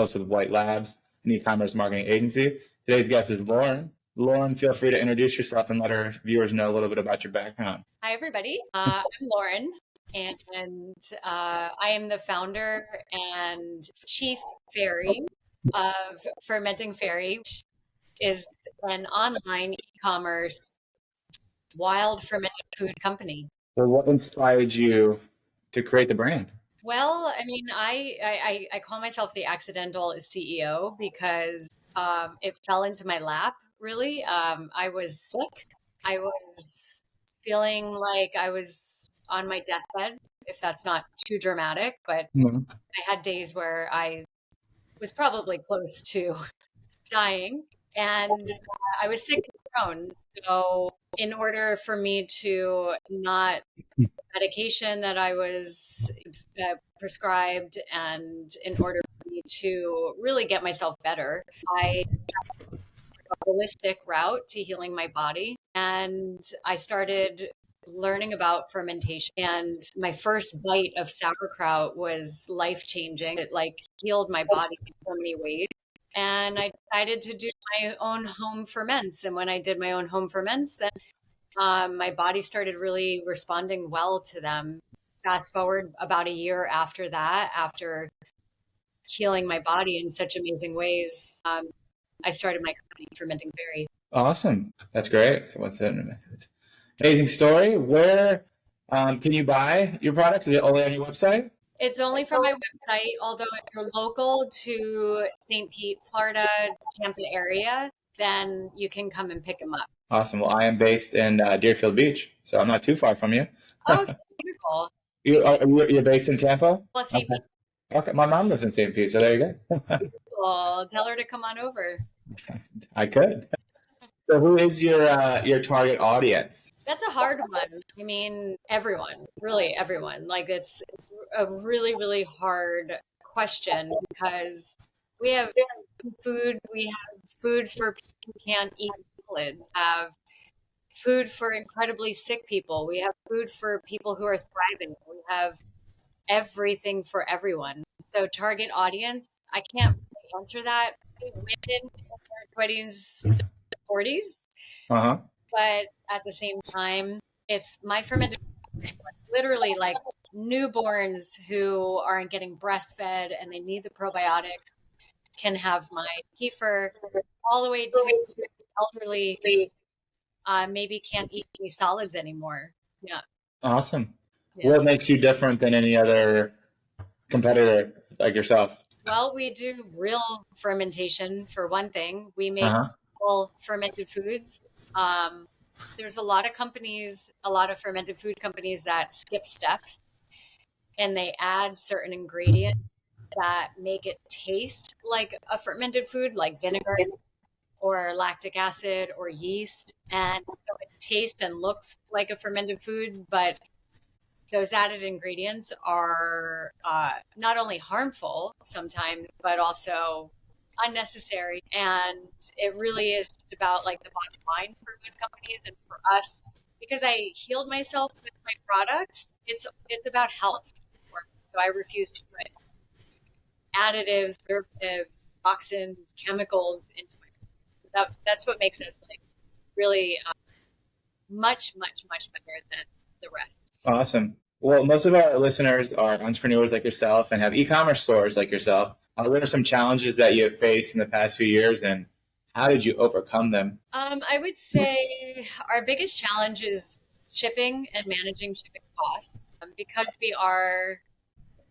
host with White Labs, an e-commerce marketing agency. Today's guest is Lauren. Lauren, feel free to introduce yourself and let our viewers know a little bit about your background. Hi, everybody. I'm Lauren, and I am the founder and chief fairy of Fermenting Fairy, which is an online e-commerce wild fermented food company. Well, what inspired you to create the brand? Well, I mean, I call myself the accidental CEO because it fell into my lap, really. I was sick. I was feeling like I was on my deathbed, if that's not too dramatic, but Mhm. I had days where I was probably close to dying, and I was sick with Crohn's. So, in order for me to not medication that I was prescribed, and in order for me to really get myself better, I took a holistic route to healing my body, and I started learning about fermentation. And my first bite of sauerkraut was life changing. It like healed my body in so many ways. And I decided to do my own home ferments. And when I did my own home ferments, then my body started really responding well to them. Fast forward about a year after that, after healing my body in such amazing ways, I started my company, Fermenting Fairy. Awesome. That's great. So what's it? Amazing story. Where can you buy your products? Is it only on your website? It's only from my website, although if you're local to St. Pete, Florida, Tampa area, then you can come and pick them up. Awesome. Well, I am based in Deerfield Beach, so I'm not too far from you. Oh, beautiful. You're based in Tampa? Well, St. Okay. Pete, Okay. My mom lives in St. Pete, so there you go. cool. Tell her to come on over. I could. So who is your target audience? That's a hard one. I mean, everyone, really everyone. Like it's a really, really hard question because we have we have food for people who can't eat solids, have food for incredibly sick people. We have food for people who are thriving. We have everything for everyone. So target audience, I can't really answer that. Women in their 20s, 40s, Uh-huh. but at the same time, it's my fermented literally like newborns who aren't getting breastfed and they need the probiotics can have my kefir, all the way to elderly maybe can't eat any solids anymore. Yeah. Awesome. Yeah. What makes you different than any other competitor like yourself? Well, we do real fermentation for one thing. We make Uh-huh. all fermented foods. There's a lot of companies, a lot of fermented food companies that skip steps and they add certain ingredients that make it taste like a fermented food, like vinegar or lactic acid or yeast. And so it tastes and looks like a fermented food, but those added ingredients are not only harmful sometimes, but also unnecessary. And it really is just about like the bottom line for those companies and for us. Because I healed myself with my products, it's about health. So I refuse to put additives, derivatives, toxins, chemicals into my. That's what makes us like really much, much, much better than the rest. Awesome. Well, most of our listeners are entrepreneurs like yourself and have e-commerce stores like yourself. What are some challenges that you have faced in the past few years, and how did you overcome them? I would say our biggest challenge is shipping and managing shipping costs. Because we are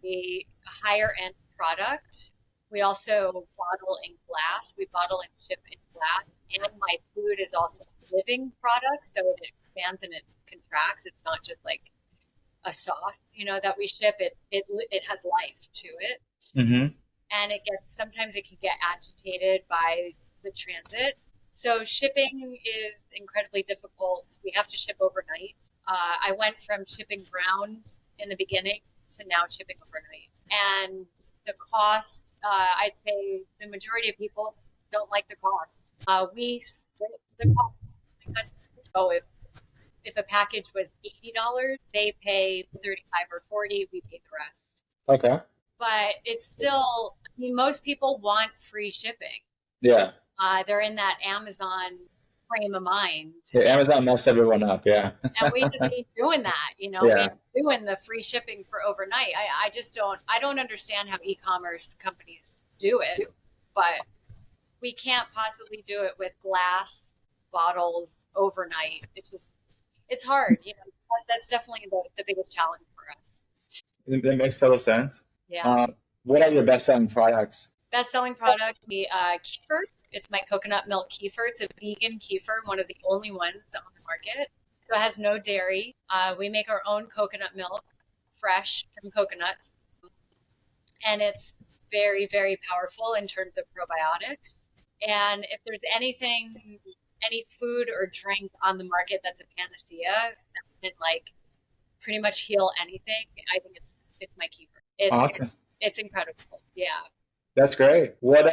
a higher end product, we also bottle in glass. We bottle and ship in glass. And my food is also a living product, so it expands and it contracts. It's not just like a sauce, that we ship. It has life to it. Mm-hmm. And sometimes it can get agitated by the transit. So shipping is incredibly difficult. We have to ship overnight. I went from shipping ground in the beginning to now shipping overnight. And the cost, I'd say the majority of people don't like the cost. We split the cost with my customers. So if a package was $80, they pay 35 or 40, we pay the rest. Okay. but it's still, I mean, most people want free shipping. Yeah. They're in that Amazon frame of mind. Yeah, Amazon messed everyone up. Yeah. And we just ain't doing that, we Yeah. ain't doing the free shipping for overnight. I just don't understand how e-commerce companies do it, but we can't possibly do it with glass bottles overnight. It's hard, that's definitely the biggest challenge for us. That makes total sense. Yeah. What are your best-selling products? Best-selling product, the kefir. It's my coconut milk kefir. It's a vegan kefir, one of the only ones on the market. So it has no dairy. We make our own coconut milk, fresh from coconuts. And it's very, very powerful in terms of probiotics. And if there's anything, any food or drink on the market that's a panacea that can like pretty much heal anything, I think it's my kefir. Awesome. It's incredible. Yeah. That's great. What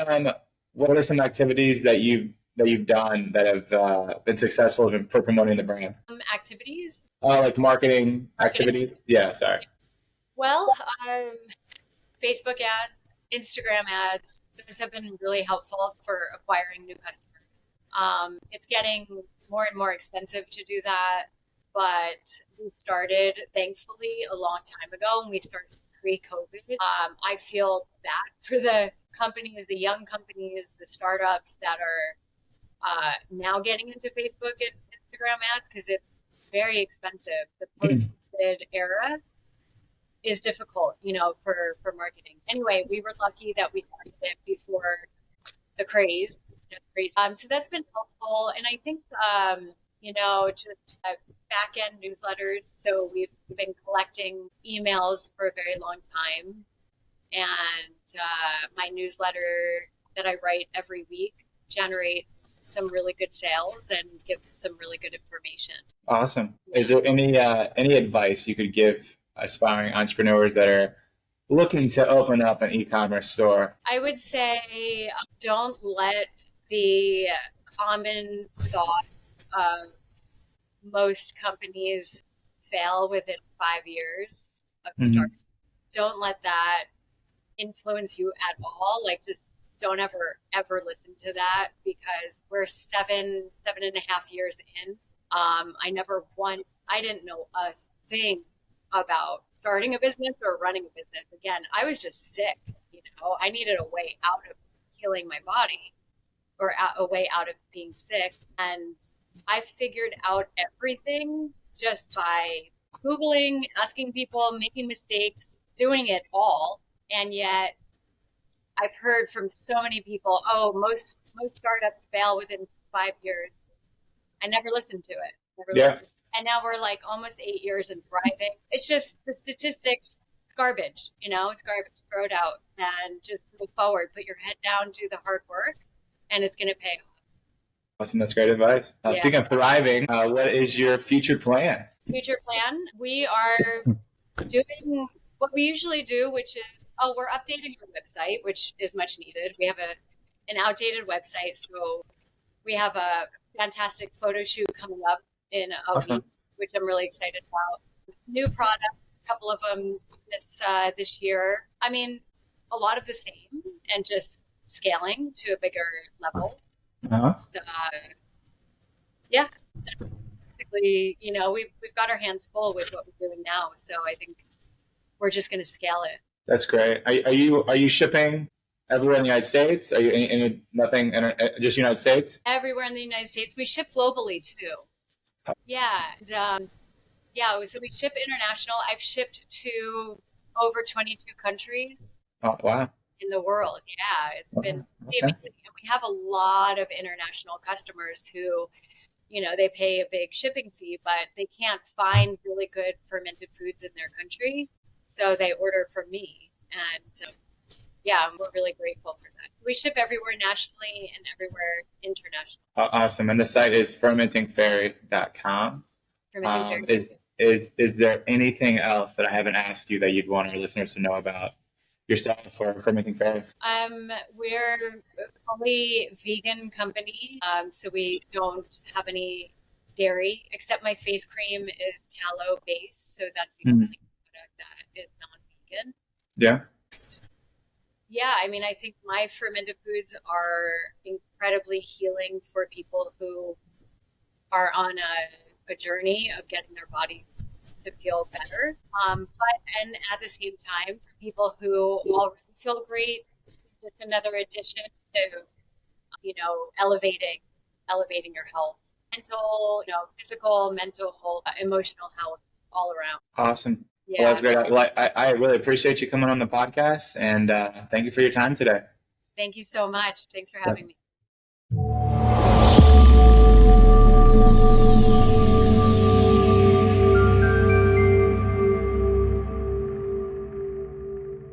are some activities that you've done that have been successful for promoting the brand? Activities? Like marketing activities? Yeah, sorry. Well, Facebook ads, Instagram ads, those have been really helpful for acquiring new customers. It's getting more and more expensive to do that, but we started, thankfully, a long time ago, and we started pre-COVID. I feel bad for the companies, the young companies, the startups that are now getting into Facebook and Instagram ads because it's very expensive. The post-COVID era is difficult, for marketing. Anyway, we were lucky that we started it before the craze. So that's been helpful, and I think just back-end newsletters. So we've been collecting emails for a very long time, and my newsletter that I write every week generates some really good sales and gives some really good information. Awesome. Is there any advice you could give aspiring entrepreneurs that are looking to open up an e-commerce store? I would say don't let the common thoughts of most companies fail within 5 years of starting. Don't let that influence you at all. Like, just don't ever listen to that, because we're 7.5 years in. I didn't know a thing about starting a business or running a business. Again, I was just sick. I needed a way out of healing my body, or a way out of being sick. And I figured out everything just by Googling, asking people, making mistakes, doing it all. And yet I've heard from so many people, oh, most startups fail within 5 years. I never listened to it. Yeah. And now we're like almost 8 years and thriving. It's just the statistics. It's garbage. It's garbage. Throw it out and just move forward. Put your head down, do the hard work, and it's going to pay off. Awesome. That's great advice. Yeah. Speaking of thriving, what is your future plan? Future plan? We are doing what we usually do, which is, we're updating our website, which is much needed. We have an outdated website, so we have a fantastic photo shoot coming up in a week, which I'm really excited about. New products, a couple of them this year. I mean, a lot of the same, and just scaling to a bigger level. Yeah, basically, we've got our hands full with what we're doing now, so I think we're just going to scale it. That's great. Are you shipping everywhere in the United States? Are you in nothing, just United States? Everywhere in the United States. We ship globally too. Yeah. And, so we ship international. I've shipped to over 22 countries. Oh, wow. In the world. Yeah. It's been amazing. And we have a lot of international customers who, they pay a big shipping fee, but they can't find really good fermented foods in their country. So they order from me. And we're really grateful for that. So we ship everywhere nationally and everywhere internationally. Awesome. And the site is fermentingfairy.com. Is there anything else that I haven't asked you that you'd want our listeners to know about yourself or Fermenting Fairy? We're a fully vegan company, so we don't have any dairy, except my face cream is tallow based, so that's the only product that is non-vegan. Yeah. Yeah, I mean, I think my fermented foods are incredibly healing for people who are on a journey of getting their bodies to feel better. But and at the same time, for people who already feel great, it's another addition to elevating your health, mental, physical, mental health, emotional health, all around. Awesome. Well, that's Yeah. great. Well, I really appreciate you coming on the podcast, and thank you for your time today. Thank you so much. Thanks for Yes. having me.